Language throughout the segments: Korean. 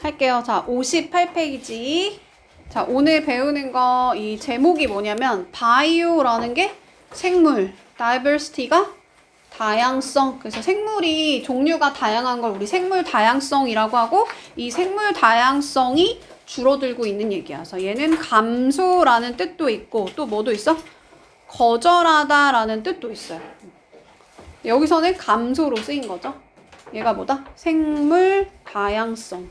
할게요. 자, 58페이지. 자, 오늘 배우는 거 이 제목이 뭐냐면 바이오라는 게 생물, diversity가 다양성. 그래서 생물이 종류가 다양한 걸 우리 생물 다양성이라고 하고 이 생물 다양성이 줄어들고 있는 얘기야. 그래서 얘는 감소라는 뜻도 있고 또 뭐도 있어? 거절하다라는 뜻도 있어요. 여기서는 감소로 쓰인 거죠. 얘가 뭐다? 생물 다양성.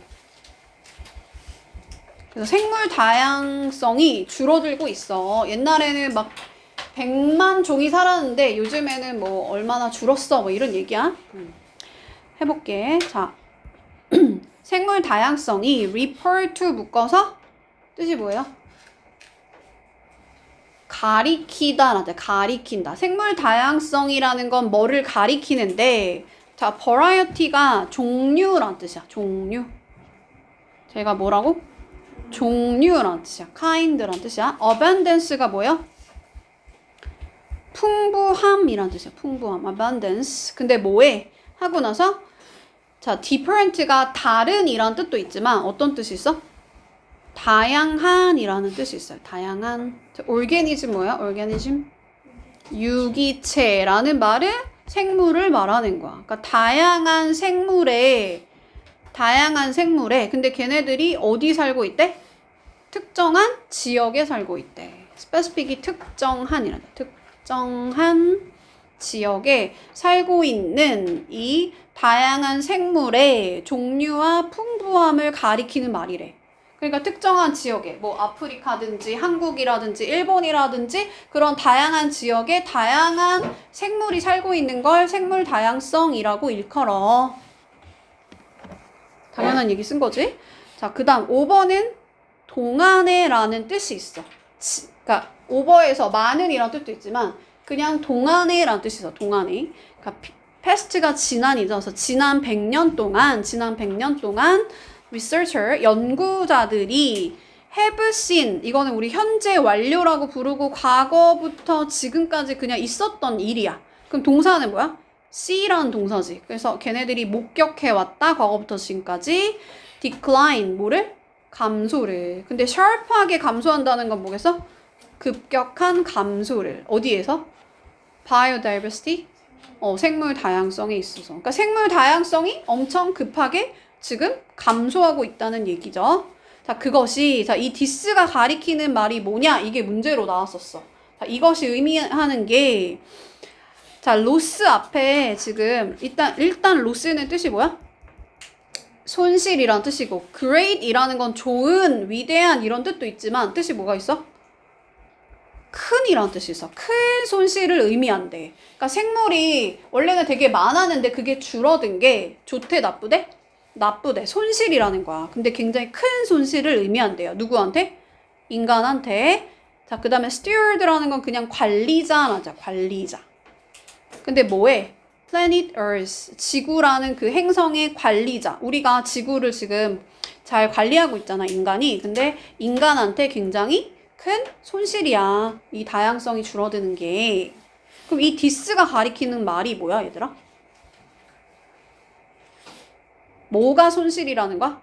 그래서 생물 다양성이 줄어들고 있어. 옛날에는 막 100만 종이 살았는데 요즘에는 뭐 얼마나 줄었어 뭐 이런 얘기야. 해볼게. 자, 생물 다양성이 refer to 묶어서 뜻이 뭐예요? 가리키다, 가리킨다. 생물 다양성이라는 건 뭐를 가리키는데, 자, variety가 종류란 뜻이야. 종류. 제가 뭐라고? 종류란 뜻이야. kind란 뜻이야. abundance가 뭐야? 풍부함이란 뜻이야. 풍부함. abundance. 근데 뭐에? 하고 나서 자, different가 다른이란 뜻도 있지만 어떤 뜻이 있어? 다양한이라는 뜻이 있어요. 다양한. organism 뭐야? organism? 유기체라는 말은 생물을 말하는 거야. 그러니까 다양한 생물에 근데 걔네들이 어디 살고 있대? 특정한 지역에 살고 있대. specific이 특정한이란다. 특정한 지역에 살고 있는 이 다양한 생물의 종류와 풍부함을 가리키는 말이래. 그러니까 특정한 지역에 뭐 아프리카든지 한국이라든지 일본이라든지 그런 다양한 지역에 다양한 생물이 살고 있는 걸 생물 다양성이라고 일컬어. 당연한 얘기 쓴 거지. 자, 그 다음 5번은 동안에라는 뜻이 있어. 그러니까 오버에서 많은이라는 뜻도 있지만 그냥 동안에라는 뜻이 있어. 동안에. 그러니까 past가 지난이죠. 그래서 지난 100년 동안 researcher, 연구자들이 have seen, 이거는 우리 현재 완료라고 부르고 과거부터 지금까지 그냥 있었던 일이야. 그럼 동사는 뭐야? see라는 동사지. 그래서 걔네들이 목격해왔다, 과거부터 지금까지. decline, 뭐를? 감소를. 근데 sharp하게 감소한다는 건 뭐겠어? 급격한 감소를. 어디에서? biodiversity? 생물 다양성에 있어서. 그러니까 생물 다양성이 엄청 급하게 지금 감소하고 있다는 얘기죠. 자, 이 this가 가리키는 말이 뭐냐? 이게 문제로 나왔었어. 자, 이것이 의미하는 게, 자, loss 앞에 지금, 일단 loss는 뜻이 뭐야? 손실이란 뜻이고, great이라는 건 좋은, 위대한 이런 뜻도 있지만, 뜻이 뭐가 있어? 큰이란 뜻이 있어. 큰 손실을 의미한대. 그러니까 생물이 원래는 되게 많았는데 그게 줄어든 게 좋대, 나쁘대? 나쁘대. 손실이라는 거야. 근데 굉장히 큰 손실을 의미한대요. 누구한테? 인간한테. 자, 그 다음에 steward라는 건 그냥 관리자 맞아. 관리자. 근데 뭐해? planet earth. 지구라는 그 행성의 관리자. 우리가 지구를 지금 잘 관리하고 있잖아, 인간이. 근데 인간한테 굉장히 큰 손실이야. 이 다양성이 줄어드는 게. 그럼 이 this가 가리키는 말이 뭐야, 얘들아? 뭐가 손실이라는 거야?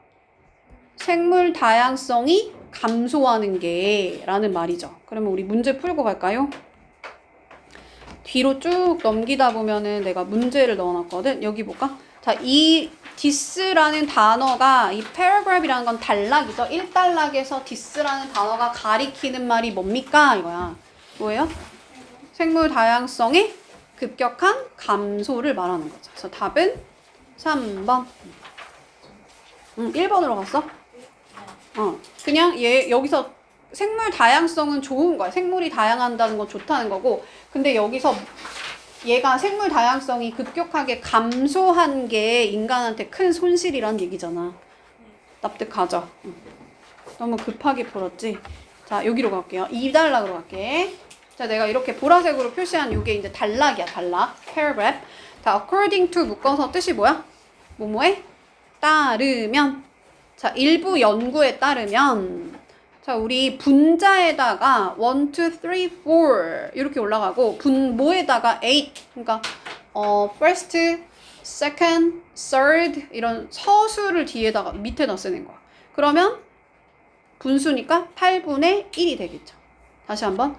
생물 다양성이 감소하는 게 라는 말이죠. 그러면 우리 문제 풀고 갈까요? 뒤로 쭉 넘기다 보면은 내가 문제를 넣어놨거든. 여기 볼까? 자, 이 this라는 단어가 이 paragraph이라는 건 단락이죠. 1단락에서 this라는 단어가 가리키는 말이 뭡니까? 이거야. 뭐예요? 생물 다양성의 급격한 감소를 말하는 거죠. 그래서 답은 3번. 1번으로 갔어? 그냥 여기서 생물 다양성은 좋은 거야. 생물이 다양한다는 건 좋다는 거고. 근데 여기서 얘가 생물 다양성이 급격하게 감소한 게 인간한테 큰 손실이란 얘기잖아. 납득하죠? 너무 급하게 풀었지? 자, 여기로 갈게요. 2단락으로 갈게. 자, 내가 이렇게 보라색으로 표시한 이게 이제 단락이야, 단락. paragraph. 자, according to 묶어서 뜻이 뭐야? 뭐뭐에? 따르면. 자, 일부 연구에 따르면. 자, 우리 분자에다가 1, 2, 3, 4 이렇게 올라가고 분모에다가 8. 그러니까 first, second, third 이런 서술을 뒤에다가 밑에다 쓰는 거야. 그러면 분수니까 8분의 1이 되겠죠. 다시 한번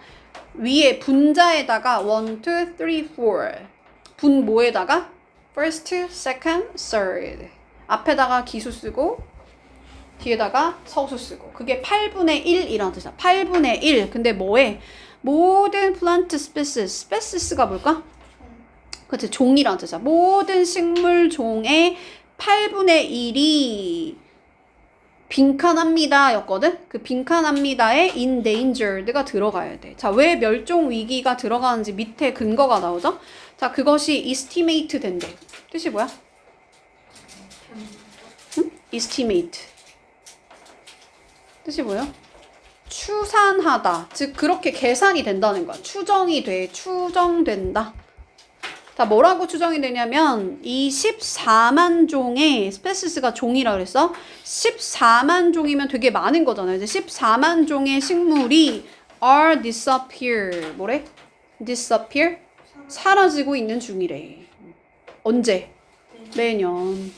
위에 분자에다가 1, 2, 3, 4 분 뭐에다가 first, second, third 앞에다가 기수 쓰고 뒤에다가 서수 쓰고 그게 8분의 1이라는 뜻이야. 8분의 1 근데 뭐에? 모든 플란트 스페시스가 뭘까? 그치 종이라는 뜻이야. 모든 식물 종의 8분의 1이 빈칸합니다 였거든? 그 빈칸합니다에 endangered가 들어가야 돼. 자, 왜 멸종 위기가 들어가는지 밑에 근거가 나오죠? 자, 그것이 estimate 된대. 뜻이 뭐야? 응? estimate. 뜻이 뭐예요? 추산하다. 즉, 그렇게 계산이 된다는 거야. 추정이 돼. 추정된다. 자, 뭐라고 추정이 되냐면 이 14만 종의 스페시스가 종이라 그랬어. 14만 종이면 되게 많은 거잖아요. 이제 14만 종의 식물이 are disappear. 뭐래? disappear? 사라지고 있는 중이래. 언제? 매년.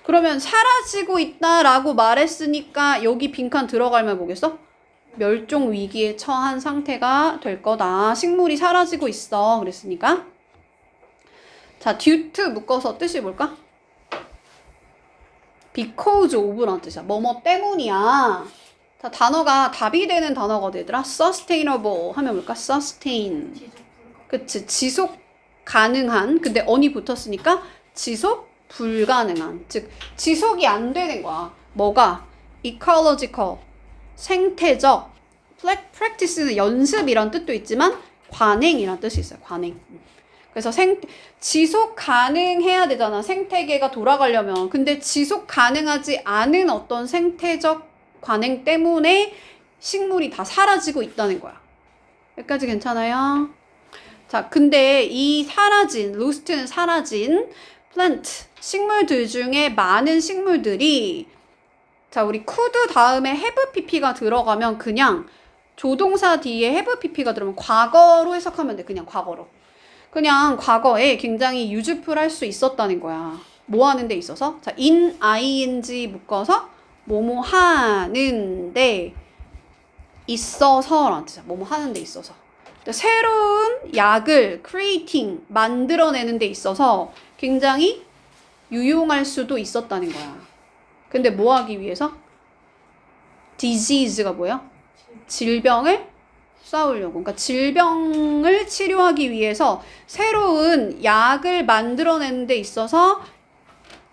그러면 사라지고 있다라고 말했으니까 여기 빈칸 들어갈면 뭐겠어? 멸종 위기에 처한 상태가 될 거다. 식물이 사라지고 있어. 그랬으니까. 자, due to 묶어서 뜻이 뭘까? because of라는 뜻이야. 뭐뭐 때문이야. 자, 단어가 답이 되는 단어가 얘들아. sustainable 하면 뭘까? sustain. 그치. 지속 가능한. 근데 on이 붙었으니까 지속 불가능한. 즉, 지속이 안 되는 거야. 뭐가? ecological. 생태적. practice는 연습이란 뜻도 있지만 관행이란 뜻이 있어요. 관행. 그래서 지속 가능해야 되잖아. 생태계가 돌아가려면. 근데 지속 가능하지 않은 어떤 생태적 관행 때문에 식물이 다 사라지고 있다는 거야. 여기까지 괜찮아요? 자, 근데 이 사라진, lost는 사라진 plant, 식물들 중에 많은 식물들이 자, 우리 could 다음에 have pp가 들어가면 그냥 조동사 뒤에 have pp가 들어오면 과거로 해석하면 돼. 그냥 과거로. 그냥 과거에 굉장히 useful 할 수 있었다는 거야. 뭐 하는 데 있어서? 자, in ing 묶어서 뭐뭐 하는데 있어서라는 뜻이야. 뭐뭐 하는 데 있어서. 새로운 약을 creating, 만들어내는 데 있어서 굉장히 유용할 수도 있었다는 거야. 근데 뭐 하기 위해서? disease가 뭐야? 질병을 싸우려고. 그러니까 질병을 치료하기 위해서 새로운 약을 만들어내는 데 있어서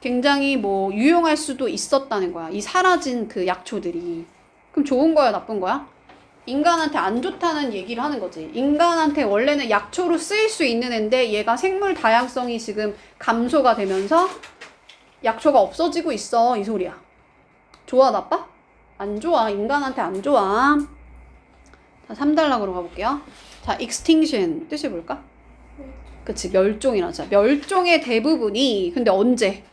굉장히 뭐 유용할 수도 있었다는 거야. 이 사라진 그 약초들이. 그럼 좋은 거야, 나쁜 거야? 인간한테 안 좋다는 얘기를 하는 거지. 인간한테 원래는 약초로 쓰일 수 있는 앤데 얘가 생물 다양성이 지금 감소가 되면서 약초가 없어지고 있어. 이 소리야. 좋아, 나빠? 안 좋아. 인간한테 안 좋아. 자, 3단락으로 가볼게요. 자, extinction 뜻이 뭘까? 그치, 멸종이라. 자, 멸종의 대부분이 근데 언제?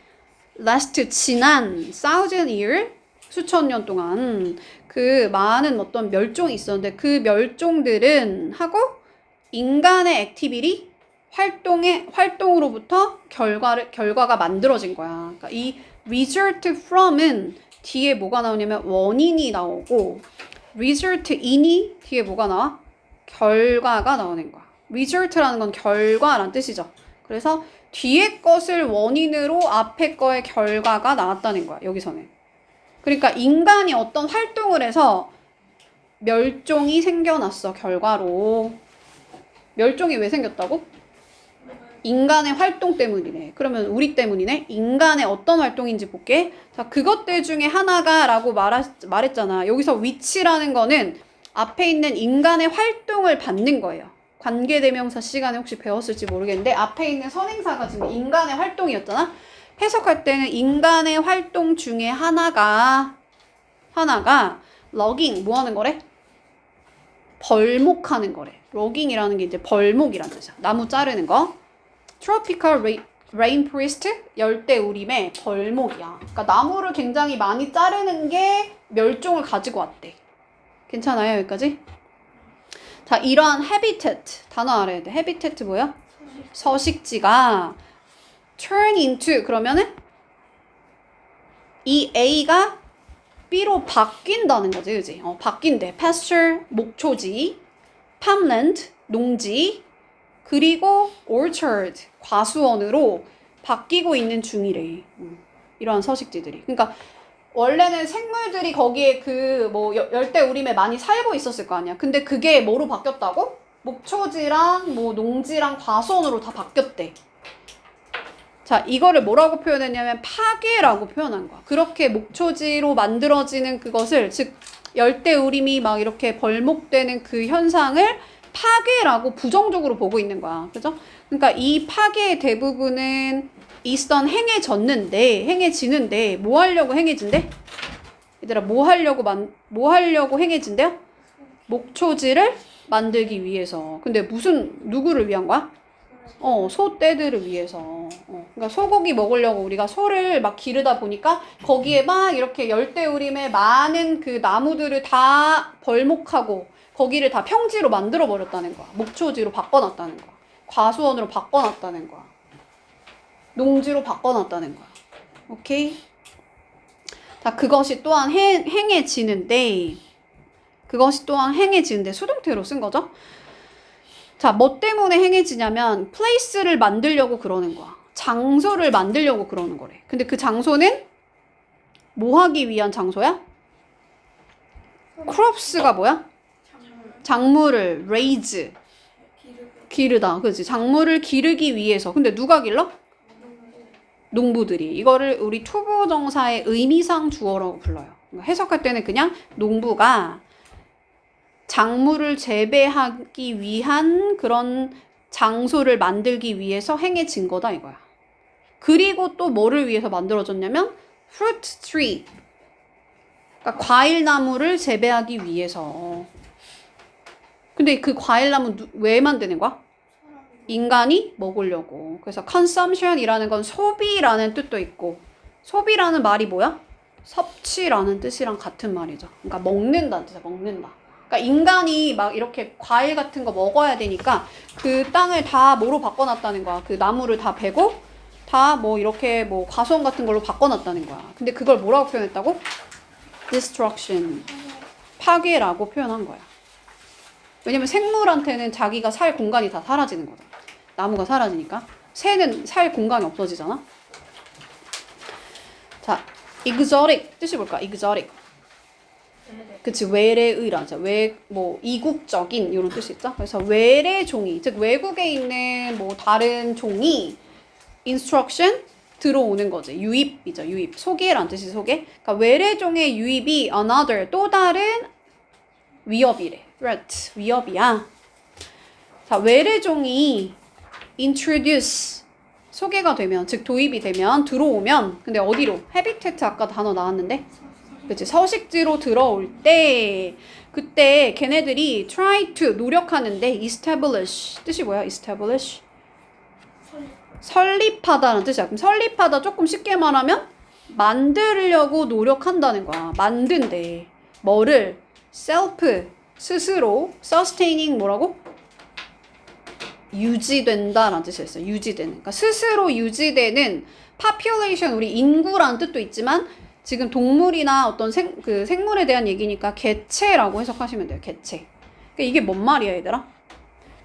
last 지난 thousand year 수천 년 동안 그 많은 어떤 멸종이 있었는데 그 멸종들은 하고 인간의 액티비티 활동으로부터 결과가 만들어진 거야. 그러니까 이 result from은 뒤에 뭐가 나오냐면 원인이 나오고 result in이 뒤에 뭐가 나와? 결과가 나오는 거야. result라는 건 결과란 뜻이죠. 그래서 뒤에 것을 원인으로 앞에 거의 결과가 나왔다는 거야. 여기서는. 그러니까 인간이 어떤 활동을 해서 멸종이 생겨났어. 결과로. 멸종이 왜 생겼다고? 인간의 활동 때문이네. 그러면 우리 때문이네. 인간의 어떤 활동인지 볼게. 자, 그것들 중에 하나가 라고 말했잖아. 여기서 위치라는 거는 앞에 있는 인간의 활동을 받는 거예요. 관계대명사 시간에 혹시 배웠을지 모르겠는데 앞에 있는 선행사가 지금 인간의 활동이었잖아. 해석할 때는 인간의 활동 중에 하나가 러깅 뭐 하는 거래? 벌목하는 거래. 러깅이라는 게 이제 벌목이라는 뜻이야. 나무 자르는 거. Tropical Rainforest 열대우림의 벌목이야. 그러니까 나무를 굉장히 많이 자르는 게 멸종을 가지고 왔대. 괜찮아요, 여기까지? 자, 이러한 habitat 단어 알아야 돼. habitat 뭐야? 서식지가 turn into 그러면은 이 A가 B로 바뀐다는 거지, 그지? 바뀐대. pasture 목초지, farmland 농지, 그리고 orchard 과수원으로 바뀌고 있는 중이래. 이러한 서식지들이. 그러니까 원래는 생물들이 거기에 그 뭐 열대우림에 많이 살고 있었을 거 아니야. 근데 그게 뭐로 바뀌었다고? 목초지랑 뭐 농지랑 과수원으로 다 바뀌었대. 자, 이거를 뭐라고 표현했냐면 파괴라고 표현한 거야. 그렇게 목초지로 만들어지는 그것을, 즉 열대우림이 막 이렇게 벌목되는 그 현상을 파괴라고 부정적으로 보고 있는 거야. 그죠? 그러니까 이 파괴의 대부분은 있던 행해지는데 뭐 하려고 행해진대? 얘들아, 뭐 하려고 행해진대요? 목초지를 만들기 위해서. 근데 누구를 위한 거야? 소떼들을 위해서. 그러니까 소고기 먹으려고 우리가 소를 막 기르다 보니까 거기에 막 이렇게 열대우림에 많은 그 나무들을 다 벌목하고 거기를 다 평지로 만들어 버렸다는 거야. 목초지로 바꿔놨다는 거야. 과수원으로 바꿔놨다는 거야. 농지로 바꿔놨다는 거야. 오케이? 자, 그것이 또한 행해지는데 수동태로 쓴 거죠. 자, 뭐 때문에 행해지냐면 place를 만들려고 그러는 거야. 장소를 만들려고 그러는 거래. 근데 그 장소는 뭐 하기 위한 장소야? crops가 뭐야? 작물을 raise 기르다. 그렇지? 작물을 기르기 위해서. 근데 누가 길러? 농부들이. 이거를 우리 투부정사의 의미상 주어라고 불러요. 해석할 때는 그냥 농부가 작물을 재배하기 위한 그런 장소를 만들기 위해서 행해진 거다 이거야. 그리고 또 뭐를 위해서 만들어졌냐면 fruit tree. 그러니까 과일나무를 재배하기 위해서. 근데 그 과일나무 왜 만드는 거야? 인간이 먹으려고. 그래서 consumption이라는 건 소비라는 뜻도 있고, 소비라는 말이 뭐야? 섭취라는 뜻이랑 같은 말이죠. 그러니까 먹는다는 뜻이야. 먹는다. 그러니까 인간이 막 이렇게 과일 같은 거 먹어야 되니까 그 땅을 다 뭐로 바꿔놨다는 거야. 그 나무를 다 베고 다 뭐 이렇게 뭐 과수원 같은 걸로 바꿔놨다는 거야. 근데 그걸 뭐라고 표현했다고? destruction. 파괴라고 표현한 거야. 왜냐면 생물한테는 자기가 살 공간이 다 사라지는 거잖아. 나무가 사라지니까. 새는 살 공간이 없어지잖아. 자, exotic 뜻이 뭘까? exotic. 그치, 외래의라죠. 뭐 이국적인 이런 뜻이 있죠. 그래서 외래 종이, 즉 외국에 있는 뭐 다른 종이 instruction 들어오는 거지. 유입이죠. 유입. 소개란 뜻이 소개. 그러니까 외래 종의 유입이 another 또 다른 위협이래. threat 위협이야. 자, 외래 종이 introduce 소개가 되면, 즉 도입이 되면, 들어오면, 근데 어디로? habitat 아까 단어 나왔는데, 그치, 서식지로 들어올 때, 그때 걔네들이 try to 노력하는데 establish 뜻이 뭐야? establish 설립하다는 뜻이야. 그럼 설립하다 조금 쉽게 말하면 만들려고 노력한다는 거야. 만든대. 뭐를? self 스스로 sustaining 뭐라고? 유지된다라는 뜻이 있어요. 유지되는. 그러니까 스스로 유지되는 population, 우리 인구라는 뜻도 있지만 지금 동물이나 어떤 생물에 대한 얘기니까 개체라고 해석하시면 돼요. 개체. 그러니까 이게 뭔 말이야, 얘들아?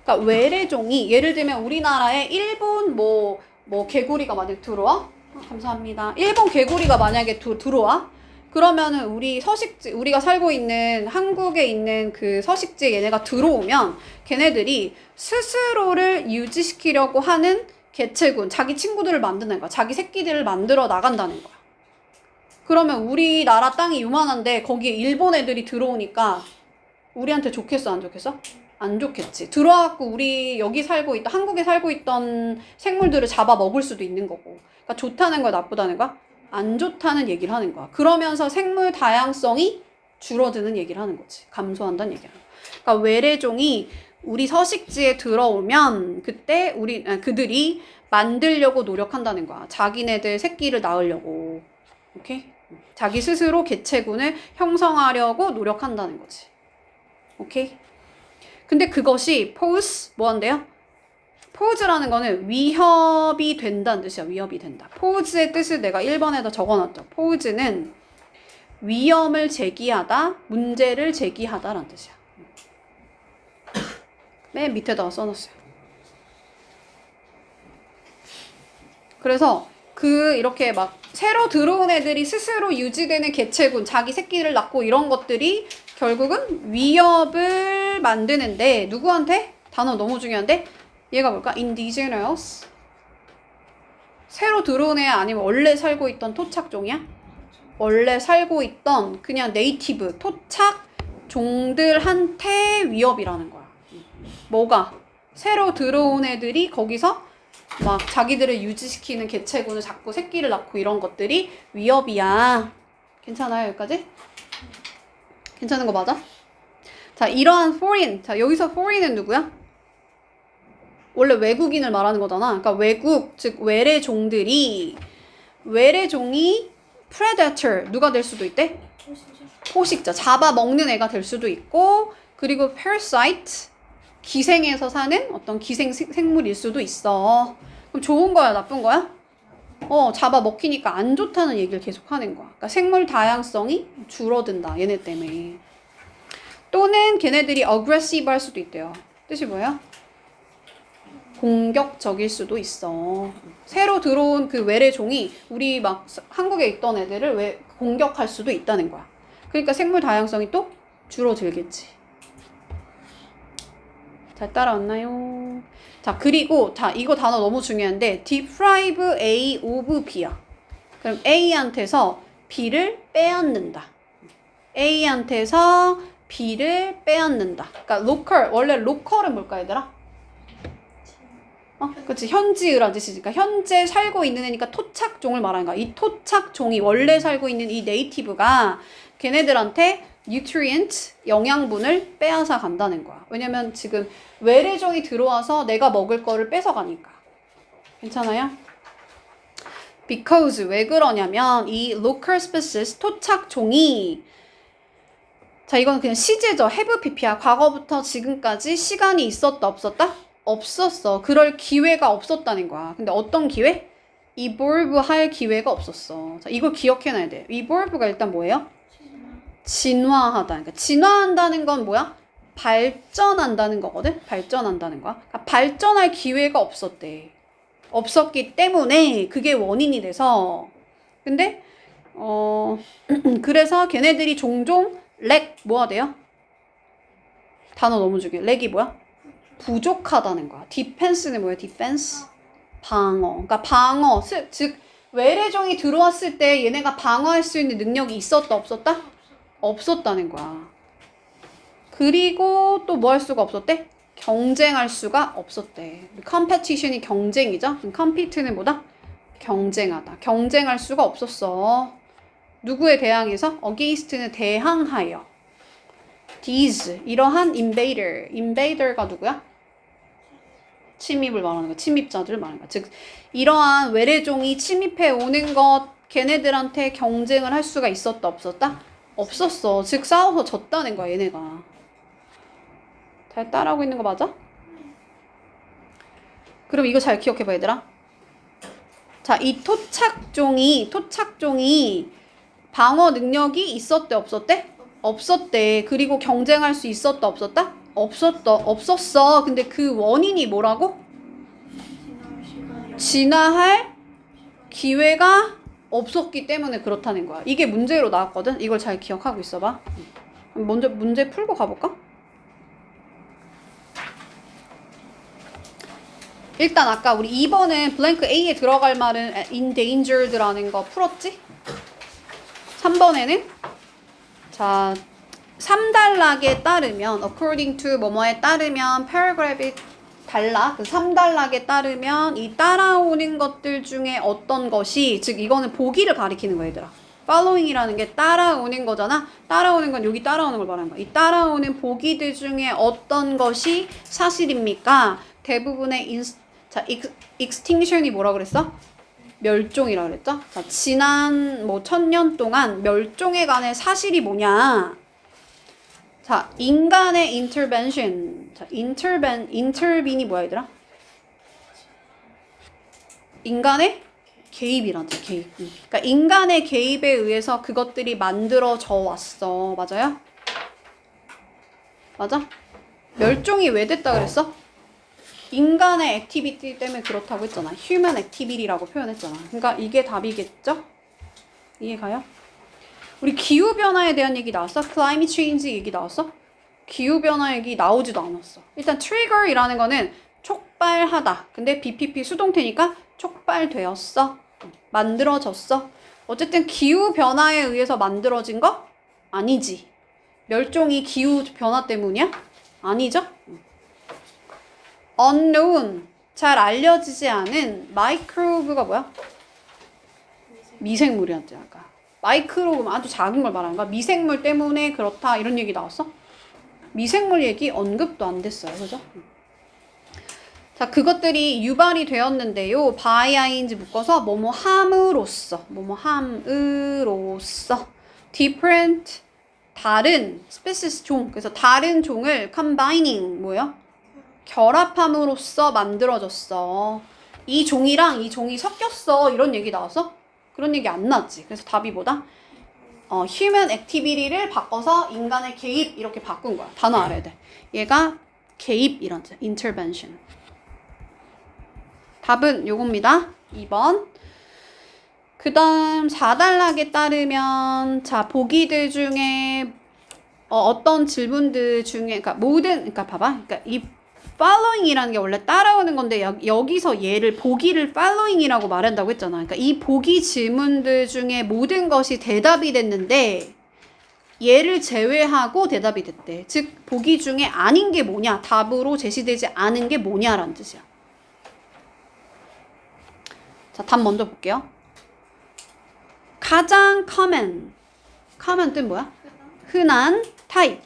그러니까 외래종이 예를 들면 우리나라에 일본 뭐 개구리가 만약 들어와? 감사합니다. 일본 개구리가 만약에 들어와? 그러면은 우리가 살고 있는 한국에 있는 그 서식지에 얘네가 들어오면 걔네들이 스스로를 유지시키려고 하는 개체군, 자기 친구들을 만드는 거야. 자기 새끼들을 만들어 나간다는 거야. 그러면 우리나라 땅이 요만한데 거기에 일본 애들이 들어오니까 우리한테 좋겠어, 안 좋겠어? 안 좋겠지. 들어와갖고 우리 여기 한국에 살고 있던 생물들을 잡아 먹을 수도 있는 거고. 그러니까 좋다는 거야, 나쁘다는 거야? 안 좋다는 얘기를 하는 거야. 그러면서 생물 다양성이 줄어드는 얘기를 하는 거지. 감소한다는 얘기를 하는 거야. 그러니까 외래종이 우리 서식지에 들어오면 그때 그들이 만들려고 노력한다는 거야. 자기네들 새끼를 낳으려고. 오케이? 자기 스스로 개체군을 형성하려고 노력한다는 거지. 오케이? 근데 그것이 pose 뭐 한대요? pose라는 거는 위협이 된다는 뜻이야. 위협이 된다. pose의 뜻을 내가 1번에다 적어놨죠. pose는 위험을 제기하다, 문제를 제기하다라는 뜻이야. 맨 밑에다가 써놨어요. 그래서 이렇게 막 새로 들어온 애들이 스스로 유지되는 개체군, 자기 새끼를 낳고 이런 것들이 결국은 위협을 만드는데 누구한테? 단어 너무 중요한데 얘가 뭘까? indigenous. 새로 들어온 애 아니면 원래 살고 있던 토착종이야? 원래 살고 있던 그냥 네이티브, 토착 종들한테 위협이라는 거야. 뭐가? 새로 들어온 애들이 거기서 막 자기들을 유지시키는 개체군을 자꾸 새끼를 낳고 이런 것들이 위협이야. 괜찮아요, 여기까지? 괜찮은 거 맞아? 자, 이러한 foreign. 자, 여기서 foreign은 누구야? 원래 외국인을 말하는 거잖아. 그러니까 외국, 즉 외래종이 predator, 누가 될 수도 있대? 포식자, 잡아먹는 애가 될 수도 있고, 그리고 parasite, 기생해서 사는 어떤 기생 생물일 수도 있어. 그럼 좋은 거야, 나쁜 거야? 잡아먹히니까 안 좋다는 얘기를 계속 하는 거야. 그러니까 생물 다양성이 줄어든다, 얘네 때문에. 또는 걔네들이 aggressive 할 수도 있대요. 뜻이 뭐예요? 공격적일 수도 있어. 새로 들어온 그 외래종이 우리 막 한국에 있던 애들을 왜 공격할 수도 있다는 거야. 그러니까 생물 다양성이 또 줄어들겠지. 잘 따라왔나요? 자, 그리고 이거 단어 너무 중요한데 deprive A of B야. 그럼 A한테서 B를 빼앗는다. A한테서 B를 빼앗는다. 그러니까 local, 원래 local은 뭘까 얘들아? 그치. 현지의란 뜻이니까 현재 살고 있는 애니까 토착종을 말하는 거야. 이 토착종이 원래 살고 있는 이 네이티브가 걔네들한테 nutrient, 영양분을 빼앗아 간다는 거야. 왜냐면 지금 외래종이 들어와서 내가 먹을 거를 뺏어가니까. 괜찮아요? Because 왜 그러냐면 이 local species, 토착종이 자, 이건 그냥 시제죠. have pp야. 과거부터 지금까지 시간이 있었다 없었다? 없었어. 그럴 기회가 없었다는 거야. 근데 어떤 기회? evolve 할 기회가 없었어. 자, 이걸 기억해놔야 돼. evolve가 일단 뭐예요? 진화하다. 그러니까 진화한다는 건 뭐야? 발전한다는 거거든? 발전한다는 거야. 그러니까 발전할 기회가 없었대. 없었기 때문에 그게 원인이 돼서. 근데 그래서 걔네들이 종종 뭐가 돼요? 단어 너무 중요해. 렉이 뭐야? 부족하다는 거야. 디펜스는 뭐야? 디펜스? 방어. 그러니까 방어. 즉 외래종이 들어왔을 때 얘네가 방어할 수 있는 능력이 있었다 없었다? 없었다는 거야. 그리고 또 뭐 할 수가 없었대? 경쟁할 수가 없었대. 컴페티션이 경쟁이죠. 컴피트는 뭐다? 경쟁하다. 경쟁할 수가 없었어. 누구에 대항해서? against는 대항하여. these, 이러한 invader가 누구야? 침입을 말하는 거야. 침입자들을 말하는 거야. 즉 이러한 외래종이 침입해 오는 것 걔네들한테 경쟁을 할 수가 있었다 없었다? 없었어. 즉 싸워서 졌다는 거야 얘네가. 잘 따라하고 있는 거 맞아? 그럼 이거 잘 기억해봐 얘들아. 자, 이 토착종이 방어 능력이 있었대 없었대? 없었대. 그리고 경쟁할 수 있었다 없었다? 없었어. 근데 그 원인이 뭐라고? 진화할 기회가 없었기 때문에 그렇다는 거야. 이게 문제로 나왔거든. 이걸 잘 기억하고 있어봐. 먼저 문제 풀고 가볼까? 일단 아까 우리 2번은 블랭크 A에 들어갈 말은 endangered라는 거 풀었지? 3번에는 자 3단락에 따르면 according to 뭐뭐에 따르면 paragraph이 달라. 그 3단락에 따르면 이 따라오는 것들 중에 어떤 것이 즉 이거는 보기를 가리키는 거야 얘들아. following이라는 게 따라오는 거잖아. 따라오는 건 여기 따라오는 걸 말하는 거야. 이 따라오는 보기들 중에 어떤 것이 사실입니까? 대부분의 extinction이 뭐라 그랬어? 멸종이라 그랬죠? 자, 지난 1000년 동안 멸종에 관한 사실이 뭐냐? 자, 인간의 intervention. 자, intervene이 뭐야, 얘들아? 인간의 개입이란다. 개입. 그러니까 인간의 개입에 의해서 그것들이 만들어져 왔어. 맞아요? 맞아? 멸종이 왜 됐다 그랬어? 인간의 액티비티 때문에 그렇다고 했잖아. human activity라고 표현했잖아. 그러니까 이게 답이겠죠? 이해가요? 우리 기후변화에 대한 얘기 나왔어? climate change 얘기 나왔어? 기후변화 얘기 나오지도 않았어. 일단 trigger이라는 거는 촉발하다. 근데 BPP 수동태니까 촉발되었어. 만들어졌어. 어쨌든 기후변화에 의해서 만들어진 거? 아니지. 멸종이 기후변화 때문이야? 아니죠? unknown, 잘 알려지지 않은 microbe가 뭐야? 미생물이었지 아까. 마이크로그면 아주 작은 걸 말하는 거야. 미생물 때문에 그렇다 이런 얘기 나왔어? 미생물 얘기 언급도 안 됐어요. 그죠? 자, 그것들이 유발이 되었는데요. by ing 묶어서 뭐뭐 함으로써 different 다른 species 종. 그래서 다른 종을 combining 뭐예요? 결합함으로써 만들어졌어. 이 종이랑 이 종이 섞였어. 이런 얘기 나왔어? 그런 얘기 안 나왔지. 그래서 답이 뭐다? human activity를 바꿔서 인간의 개입 이렇게 바꾼 거야. 단어 알아야 돼. 얘가 개입 이런 뜻. intervention. 답은 요겁니다. 2번. 그 다음 4단락에 따르면 자 보기들 중에 어떤 질문들 중에 그러니까 그러니까 봐봐. 그러니까 이 following이라는 게 원래 따라오는 건데 여기서 얘를 보기를 following이라고 말한다고 했잖아. 그러니까 이 보기 질문들 중에 모든 것이 대답이 됐는데 얘를 제외하고 대답이 됐대. 즉 보기 중에 아닌 게 뭐냐, 답으로 제시되지 않은 게 뭐냐라는 뜻이야. 자, 답 먼저 볼게요. 가장 common 뜻 뭐야? 흔한 타입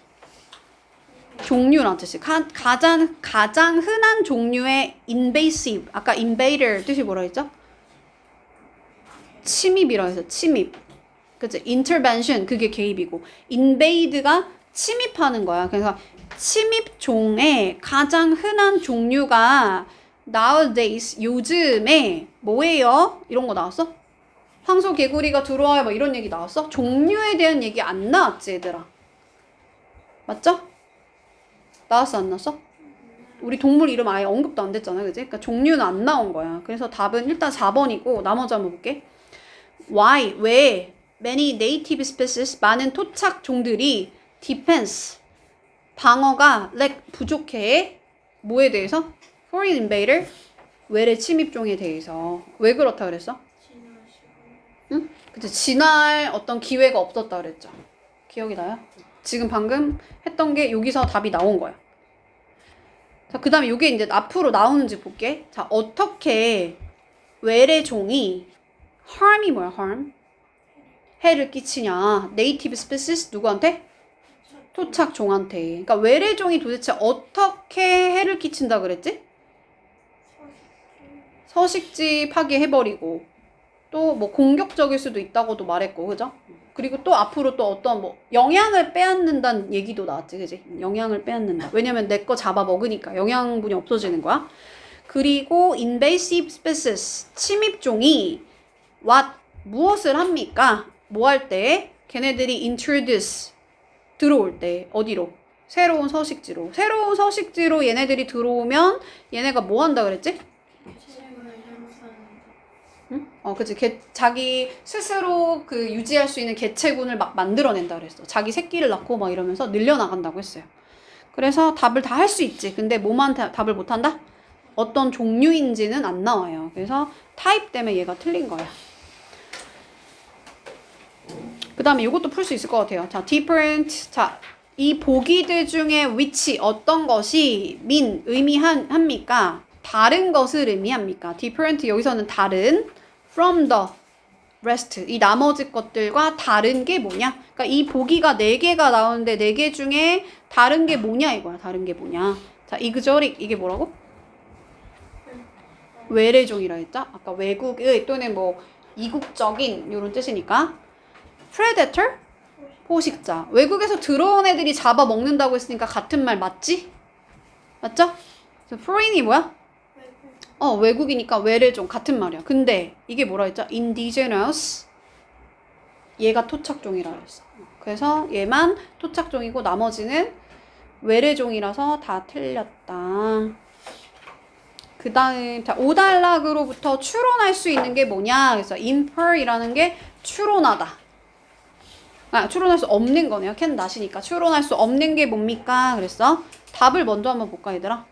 종류란 뜻이 가장 흔한 종류의 invasive 아까 invader 뜻이 뭐라 했죠? 침입이라고 해서 침입 그치? intervention 그게 개입이고 invade가 침입하는 거야. 그래서 침입종의 가장 흔한 종류가 nowadays 요즘에 뭐예요? 이런 거 나왔어? 황소개구리가 들어와요 뭐 이런 얘기 나왔어? 종류에 대한 얘기 안 나왔지 얘들아. 맞죠? 나왔어 안 나왔어? 우리 동물 이름 아예 언급도 안 됐잖아 그치? 그러니까 종류는 안 나온 거야. 그래서 답은 일단 4번이고 나머지 한번 볼게. Why? 왜? Many native species 많은 토착 종들이 defense 방어가 lack 부족해. 뭐에 대해서? Foreign invader 외래 침입종에 대해서. 왜 그렇다 그랬어? 응? 그치 진화할 어떤 기회가 없었다 그랬죠. 기억이 나요? 지금 방금 했던 게 여기서 답이 나온 거야. 자, 그 다음에 이게 이제 앞으로 나오는지 볼게. 자, 어떻게 외래종이 harm이 뭐야, harm? 해를 끼치냐. native species 누구한테? 토착종한테. 그러니까 외래종이 도대체 어떻게 해를 끼친다 그랬지? 서식지 파괴해버리고 또 뭐 공격적일 수도 있다고도 말했고, 그죠? 그리고 또 앞으로 또 어떤 뭐 영양을 빼앗는다는 얘기도 나왔지, 그지? 영양을 빼앗는다. 왜냐면 내 거 잡아먹으니까 영양분이 없어지는 거야. 그리고 invasive species 침입종이 무엇을 합니까? 뭐 할 때? 걔네들이 introduce 들어올 때 어디로? 새로운 서식지로. 새로운 서식지로 얘네들이 들어오면 얘네가 뭐 한다 그랬지? 응? 그치. 자기 스스로 그 유지할 수 있는 개체군을 막 만들어낸다 그랬어. 자기 새끼를 낳고 막 이러면서 늘려나간다고 했어요. 그래서 답을 다 할 수 있지. 근데 뭐만 답을 못한다? 어떤 종류인지는 안 나와요. 그래서 타입 때문에 얘가 틀린 거야. 그 다음에 이것도 풀 수 있을 것 같아요. 자, different. 자, 이 보기들 중에 which 어떤 것이 의미합니까? 다른 것을 의미합니까? different 여기서는 다른 from the rest 이 나머지 것들과 다른 게 뭐냐? 그러니까 이 보기가 4개가 나오는데 4개 중에 다른 게 뭐냐 이거야. 다른 게 뭐냐? 자, exotic 이게 뭐라고? 외래종이라 했죠? 아까 외국의 또는 뭐 이국적인 이런 뜻이니까 predator 포식자. 외국에서 들어온 애들이 잡아먹는다고 했으니까 같은 말 맞지? 맞죠? foreign이 뭐야? 외국이니까 외래종 같은 말이야. 근데 이게 뭐라 했죠? indigenous. 얘가 토착종이라 그랬어. 그래서 얘만 토착종이고 나머지는 외래종이라서 다 틀렸다. 그 다음, 자, 오달락으로부터 추론할 수 있는 게 뭐냐? 그래서 infer이라는 게 추론하다. 추론할 수 없는 거네요. can not이니까. 추론할 수 없는 게 뭡니까? 그랬어. 답을 먼저 한번 볼까, 얘들아?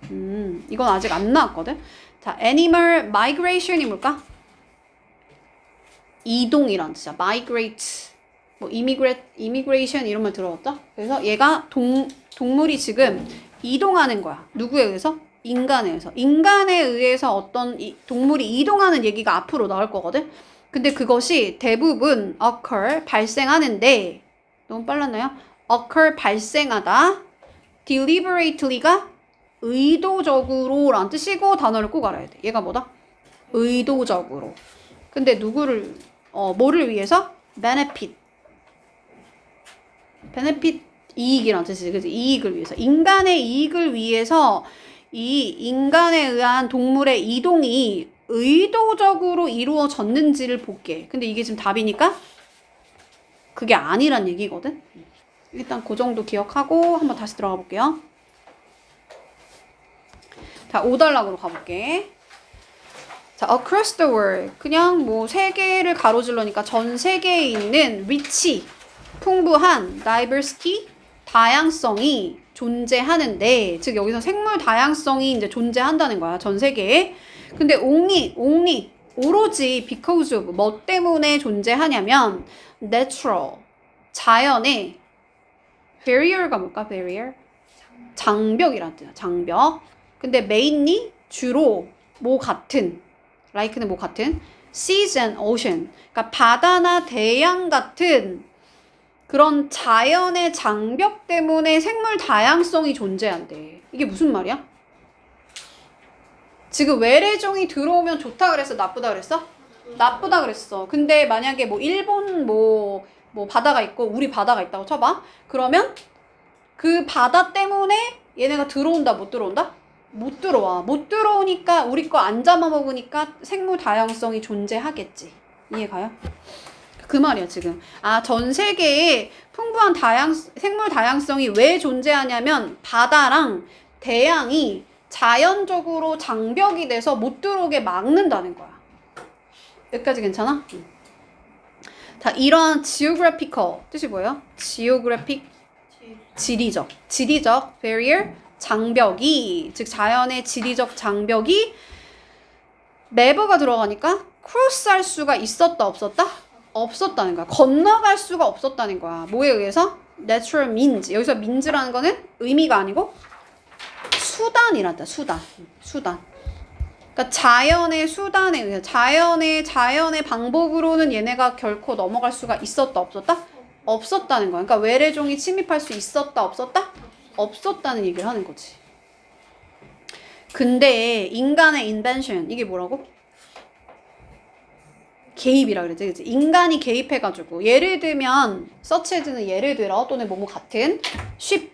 이건 아직 안 나왔거든. 자, animal migration이 뭘까? 이동이란 뜻이야. migrate, 뭐 immigration 이런 말 들어봤죠? 그래서 얘가 동물이 지금 이동하는 거야. 누구에 의해서? 인간에 의해서. 인간에 의해서 어떤 동물이 이동하는 얘기가 앞으로 나올 거거든. 근데 그것이 대부분 occur, 발생하는데, 너무 빨랐나요? occur, 발생하다. deliberately가 의도적으로 라는 뜻이고 단어를 꼭 알아야 돼. 얘가 뭐다? 의도적으로. 근데 누구를, 뭐를 위해서? benefit. 이익이라는 뜻이지. 그치? 이익을 위해서. 인간의 이익을 위해서 이 인간에 의한 동물의 이동이 의도적으로 이루어졌는지를 볼게. 근데 이게 지금 답이니까 그게 아니란 얘기거든. 일단 그 정도 기억하고 한번 다시 들어가 볼게요. 자, 5단락으로 가볼게. 자, across the world. 그냥 뭐 세계를 가로질러니까 전 세계에 있는 rich, 풍부한 diversity, 다양성이 존재하는데, 즉 여기서 생물 다양성이 이제 존재한다는 거야. 전 세계에. 근데 only 오로지 because of 뭐 때문에 존재하냐면 natural, 자연의 barrier가 뭘까? barrier? 장벽이란 뜻이야. 장벽. 근데 mainly 주로 뭐 같은, like는 뭐 같은, seas and ocean. 그러니까 바다나 대양 같은 그런 자연의 장벽 때문에 생물 다양성이 존재한대. 이게 무슨 말이야? 지금 외래종이 들어오면 좋다 그랬어? 나쁘다 그랬어? 나쁘다 그랬어. 근데 만약에 뭐 일본 뭐 바다가 있고 우리 바다가 있다고 쳐봐. 그러면 그 바다 때문에 얘네가 들어온다 못 들어온다? 못 들어와. 못 들어오니까 우리 거 안 잡아먹으니까 생물 다양성이 존재하겠지. 이해가요? 그 말이야 지금. 전 세계에 풍부한 생물 다양성이 왜 존재하냐면 바다랑 대양이 자연적으로 장벽이 돼서 못 들어오게 막는다는 거야. 여기까지 괜찮아? 자, 이런 geographical 뜻이 뭐예요? geographic, 지리적 barrier, 장벽이, 즉 자연의 지리적 장벽이 never가 들어가니까 cross 할 수가 있었다 없었다? 없었다는 거야. 건너갈 수가 없었다는 거야. 뭐에 의해서? natural means. 여기서 means라는 거는 의미가 아니고 수단이란다. 수단. 그러니까 자연의 수단에 의해서 자연의 방법으로는 얘네가 결코 넘어갈 수가 있었다 없었다? 없었다는 거야. 그러니까 외래종이 침입할 수 있었다 없었다? 없었다는 얘기를 하는 거지. 근데 인간의 invention 이게 뭐라고? 개입이라 그랬지, 그치? 인간이 개입해가지고 예를 들면 서치해지는 예를 들어 또는 뭐뭐 같은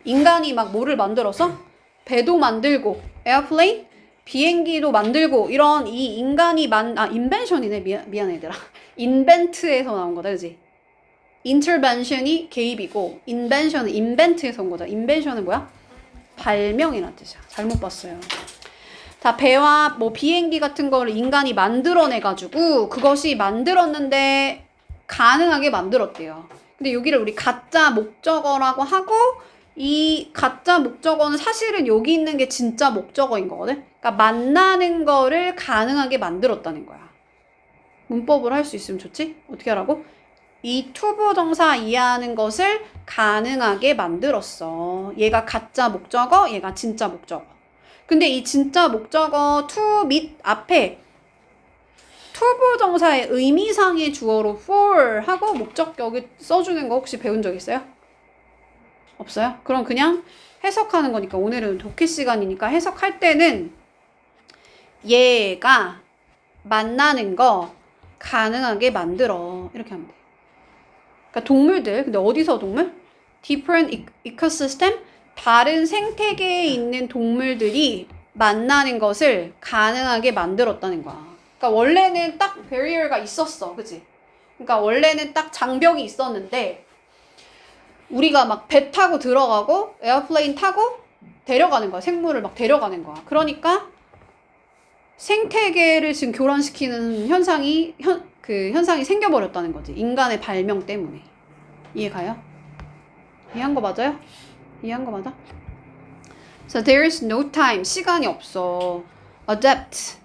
인간이 막 뭐를 만들어서 배도 만들고 에어플레인 비행기도 만들고 이런 이 인간이 인벤션이네. 미안해 얘들아. 인벤트에서 나온 거다, 그치? 인터벤션이 개입이고 인벤션은 인벤트에서 온 거다. 인벤션은 뭐야? 발명이라는 뜻이야. 잘못 봤어요. 자, 배와 뭐 비행기 같은 거를 인간이 만들어내가지고 그것이 만들었는데 가능하게 만들었대요. 근데 여기를 우리 가짜 목적어라고 하고 이 가짜 목적어는 사실은 여기 있는 게 진짜 목적어인 거거든. 그러니까 만나는 거를 가능하게 만들었다는 거야. 문법을 할 수 있으면 좋지? 어떻게 하라고? 이 투부정사 이해하는 것을 가능하게 만들었어. 얘가 가짜 목적어, 얘가 진짜 목적어. 근데 이 진짜 목적어 to 밑 앞에 투부정사의 의미상의 주어로 for 하고 목적격을 써주는 거 혹시 배운 적 있어요? 없어요? 그럼 그냥 해석하는 거니까 오늘은 독해 시간이니까 해석할 때는 얘가 만나는 거 가능하게 만들어. 이렇게 하면 돼. 그러니까 동물들, 근데 어디서 동물? different ecosystem, 다른 생태계에 있는 동물들이 만나는 것을 가능하게 만들었다는 거야. 그러니까 원래는 딱 barrier가 있었어. 그치? 그러니까 원래는 딱 장벽이 있었는데 우리가 막 배 타고 들어가고 에어플레인 타고 데려가는 거야. 생물을 막 데려가는 거야. 그러니까 생태계를 지금 교란시키는 현상이 현상이 생겨버렸다는 거지. 인간의 발명 때문에. 이해 가요? 이해한 거 맞아요? 이해한 거 맞아? So there is no time. 시간이 없어. Adapt.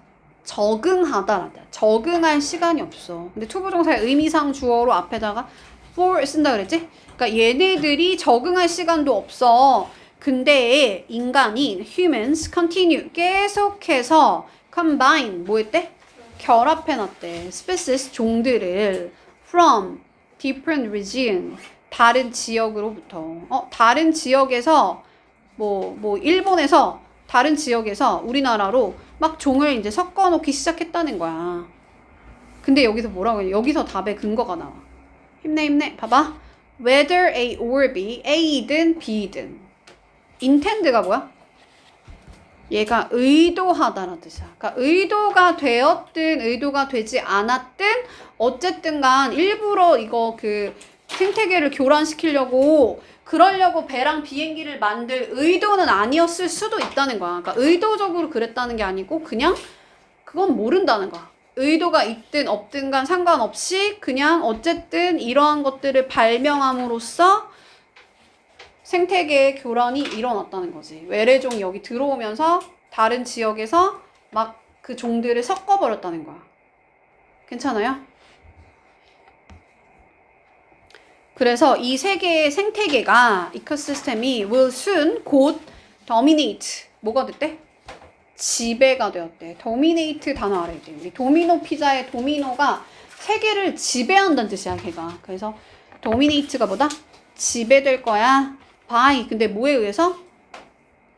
적응하다란다. 적응할 시간이 없어. 근데 투부정사의 의미상 주어로 앞에다가 for 쓴다 그랬지? 그러니까 얘네들이 적응할 시간도 없어. 근데 인간이 humans continue 계속해서 combine 뭐 했대? 결합해놨대. species 종들을 from different region 다른 지역으로부터 다른 지역에서 뭐 일본에서 다른 지역에서 우리나라로 막 종을 이제 섞어놓기 시작했다는 거야. 근데 여기서 뭐라고 해? 여기서 답의 근거가 나와. 힘내. 봐봐. Whether A or B, A든 B든. intend가 뭐야? 얘가 의도하다라는 뜻이야. 그러니까 의도가 되었든 의도가 되지 않았든 어쨌든 간 일부러 이거 생태계를 교란시키려고 그러려고 배랑 비행기를 만들 의도는 아니었을 수도 있다는 거야. 그러니까 의도적으로 그랬다는 게 아니고 그냥 그건 모른다는 거야. 의도가 있든 없든 간 상관없이 그냥 어쨌든 이러한 것들을 발명함으로써 생태계의 교란이 일어났다는 거지. 외래종이 여기 들어오면서 다른 지역에서 막 그 종들을 섞어버렸다는 거야. 괜찮아요? 그래서 이 세계의 생태계가 이코시스템이 will soon 곧 dominate 뭐가 됐대? 지배가 되었대. dominate 단어 알아야 돼. 우리 도미노 피자의 도미노가 세계를 지배한다는 뜻이야, 걔가. 그래서 dominate가 뭐다? 지배될 거야. by 근데 뭐에 의해서?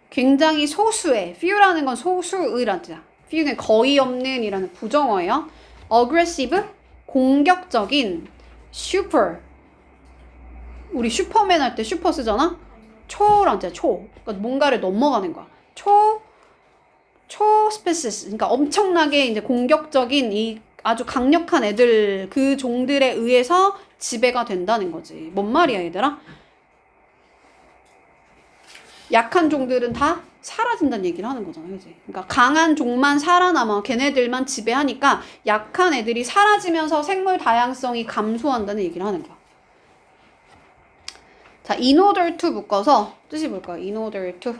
굉장히 소수의 few라는 건 소수의란 뜻이야. few는 거의 없는 이라는 부정어예요. aggressive 공격적인 super 우리 슈퍼맨 할 때 슈퍼 쓰잖아? 초란 뜻이야. 초. 그러니까 뭔가를 넘어가는 거야. 초 스페시스. 그러니까 엄청나게 이제 공격적인 이 아주 강력한 애들 그 종들에 의해서 지배가 된다는 거지. 뭔 말이야, 얘들아? 약한 종들은 다 사라진다는 얘기를 하는 거잖아, 그지? 그러니까 강한 종만 살아남아 걔네들만 지배하니까 약한 애들이 사라지면서 생물 다양성이 감소한다는 얘기를 하는 거야. 자, in order to 묶어서 뜻이 뭘까요? in order to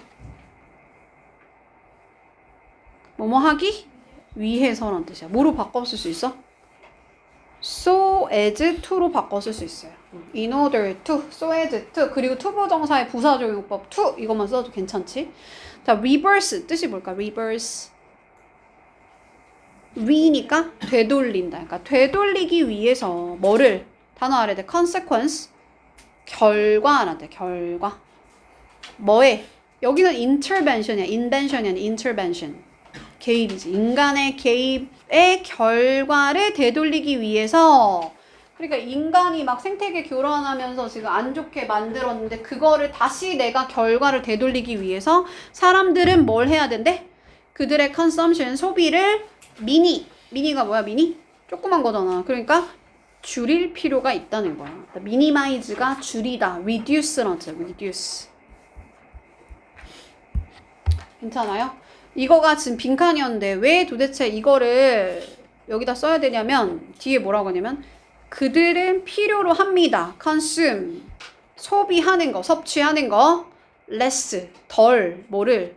뭐뭐 하기 위해서란 뜻이야. 뭐로 바꿔 쓸 수 있어? so as to로 바꿔 쓸 수 있어요. in order to, so as to 그리고 투부정사의 부사적용법 to 이것만 써도 괜찮지? 자, reverse 뜻이 뭘까? reverse re니까 되돌린다. 그러니까 되돌리기 위해서 뭐를 단어 아래에 consequence 결과란다. 결과 뭐에? 여기는 intervention이야. invention이 아니라 intervention 개입이지. 인간의 개입의 결과를 되돌리기 위해서 그러니까 인간이 막 생태계 교란하면서 지금 안 좋게 만들었는데 그거를 다시 내가 결과를 되돌리기 위해서 사람들은 뭘 해야 된대? 그들의 consumption 소비를 미니가 뭐야? 미니? 조그만 거잖아. 그러니까 줄일 필요가 있다는 거야. minimize가 줄이다. reduce라는 뜻이야. reduce. 괜찮아요? 이거가 지금 빈칸이었는데 왜 도대체 이거를 여기다 써야 되냐면 뒤에 뭐라고 하냐면 그들은 필요로 합니다. consume 소비하는 거, 섭취하는 거 less 덜 뭐를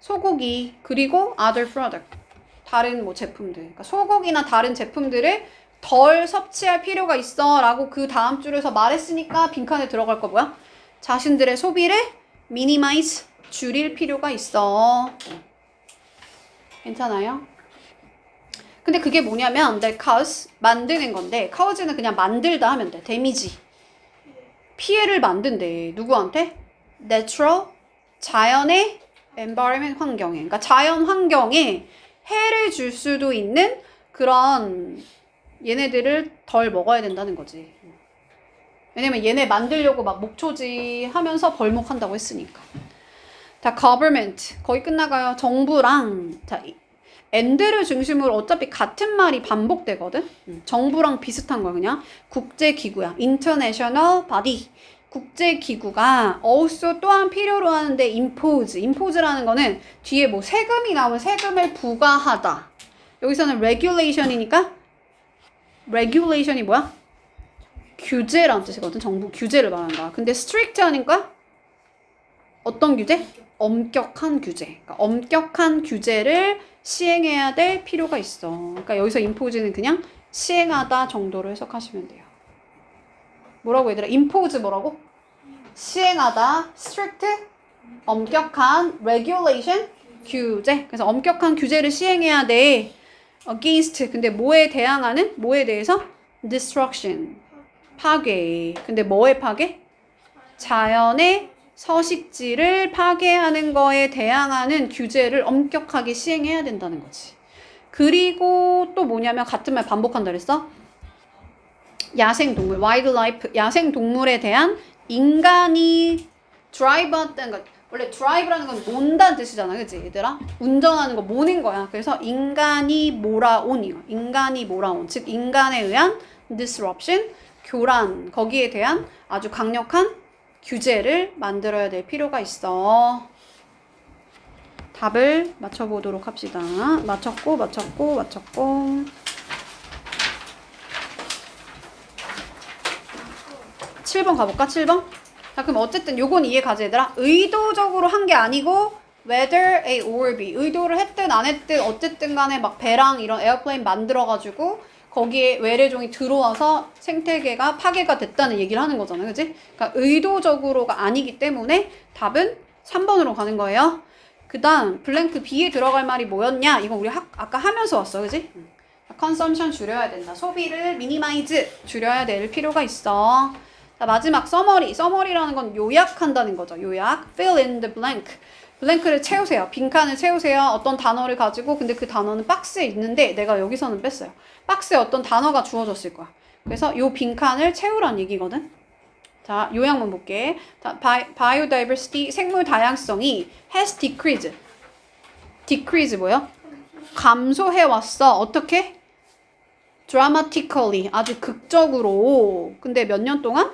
소고기 그리고 other product 다른 뭐 제품들 그러니까 소고기나 다른 제품들을 덜 섭취할 필요가 있어 라고 그 다음 줄에서 말했으니까 빈칸에 들어갈 거 뭐야? 자신들의 소비를 minimize 줄일 필요가 있어. 괜찮아요? 근데 그게 뭐냐면 cause 만드는 건데 cause는 그냥 만들다 하면 돼. 데미지 피해를 만든대. 누구한테? natural 자연의 environment 환경에 그러니까 자연 환경에 해를 줄 수도 있는 그런 얘네들을 덜 먹어야 된다는 거지. 왜냐면 얘네 만들려고 막 목초지 하면서 벌목한다고 했으니까. 자, government. 거의 끝나가요. 정부랑. 자, and를 중심으로 어차피 같은 말이 반복되거든. 정부랑 비슷한 거야, 그냥. 국제기구야. international body. 국제기구가 also 또한 필요로 하는데 impose. impose라는 거는 뒤에 뭐 세금이 나오면 세금을 부과하다. 여기서는 regulation이니까 regulation이 뭐야? 규제라는 뜻이거든. 정부 규제를 말하는 거야. 근데 strict 하니까 어떤 규제? 엄격한 규제. 그러니까 엄격한 규제를 시행해야 될 필요가 있어. 그러니까 여기서 impose는 그냥 시행하다 정도로 해석하시면 돼요. 뭐라고 얘들아? impose 뭐라고? 시행하다. strict 엄격한. regulation 규제. 그래서 엄격한 규제를 시행해야 돼. against 근데 뭐에 대항하는? 뭐에 대해서? destruction 파괴. 근데 뭐의 파괴? 자연의 서식지를 파괴하는 거에 대항하는 규제를 엄격하게 시행해야 된다는 거지. 그리고 또 뭐냐면 같은 말 반복한다 그랬어? 야생동물, wildlife, 야생동물에 대한 인간이 드라이브 한다는 거. 원래 드라이브라는 건 몬다는 뜻이잖아, 그치 얘들아? 운전하는 거 모는 거야. 그래서 인간이 몰아온이요. 인간이 몰아온, 즉 인간에 의한 disruption, 교란, 거기에 대한 아주 강력한 규제를 만들어야 될 필요가 있어. 답을 맞춰보도록 합시다. 맞췄고 7번 가볼까? 7번? 자, 그럼 어쨌든 요건 이해 가지 얘들아. 의도적으로 한 게 아니고 whether A or B. 의도를 했든 안 했든 어쨌든 간에 막 배랑 이런 에어플레인 만들어가지고 거기에 외래종이 들어와서 생태계가 파괴가 됐다는 얘기를 하는 거잖아. 그지? 그러니까 의도적으로가 아니기 때문에 답은 3번으로 가는 거예요. 그 다음 블랭크 B에 들어갈 말이 뭐였냐? 이거 우리 아까 하면서 왔어. 그지? consumption 줄여야 된다. 소비를 minimize 줄여야 될 필요가 있어. 자, 마지막 서머리. 서머리라는 건 요약한다는 거죠. 요약. fill in the blank. 블랭크를 채우세요. 빈칸을 채우세요. 어떤 단어를 가지고 근데 그 단어는 박스에 있는데 내가 여기서는 뺐어요. 박스에 어떤 단어가 주어졌을 거야. 그래서 요 빈칸을 채우란 얘기거든. 자, 요약만 볼게. 자, biodiversity, 생물 다양성이 has decreased. decrease 뭐야? 감소해왔어. 어떻게? dramatically. 아주 극적으로. 근데 몇 년 동안?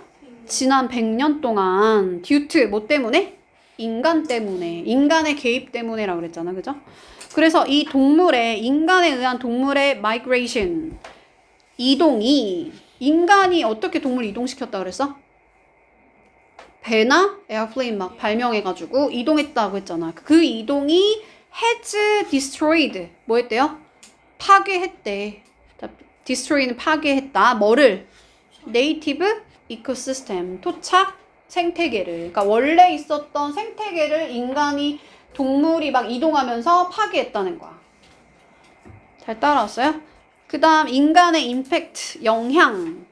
지난 100년 동안. due to 뭐 때문에? 인간 때문에. 인간의 개입 때문에라고 그랬잖아. 그죠? 그래서 이 동물의, 인간에 의한 동물의 migration. 이동이, 인간이 어떻게 동물 이동시켰다 그랬어? 배나 에어플레인 막 발명해가지고 이동했다고 했잖아. 그 이동이 has destroyed. 뭐 했대요? 파괴했대. destroy는 파괴했다. 뭐를? native ecosystem. 토착 생태계를. 그러니까 원래 있었던 생태계를 인간이 동물이 막 이동하면서 파괴했다는 거야. 잘 따라왔어요? 그 다음 인간의 임팩트, 영향을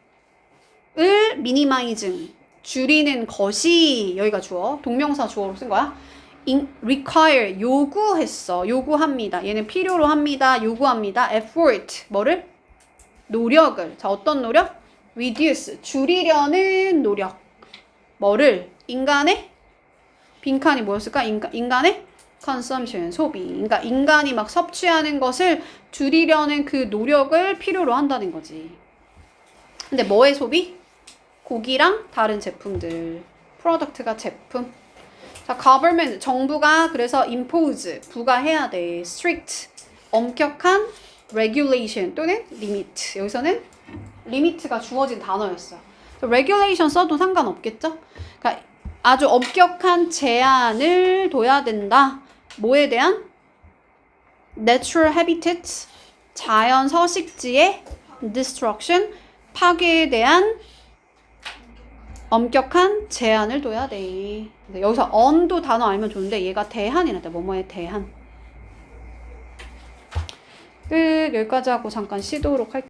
미니마이징, 줄이는 것이, 여기가 주어, 동명사 주어로 쓴 거야. require, 요구했어. 요구합니다. 얘는 필요로 합니다. 요구합니다. effort, 뭐를? 노력을. 자, 어떤 노력? reduce, 줄이려는 노력. 뭐를? 인간의? 빈칸이 뭐였을까? 인간의? consumption, 소비. 그러니까 인간이 막 섭취하는 것을 줄이려는 그 노력을 필요로 한다는 거지. 근데 뭐의 소비? 고기랑 다른 제품들. 프로덕트가 제품. 자, government, 정부가 그래서 impose, 부과해야 돼. strict, 엄격한 regulation 또는 limit. 여기서는 limit가 주어진 단어였어. regulation 써도 상관없겠죠? 그러니까 아주 엄격한 제한을 둬야 된다. 뭐에 대한? natural habitats, 자연 서식지의 destruction, 파괴에 대한 엄격한 제한을 둬야 돼. 여기서 on도 단어 알면 좋은데 얘가 대한이란다. 뭐뭐의 대한. 끝. 여기까지 하고 잠깐 쉬도록 할게요.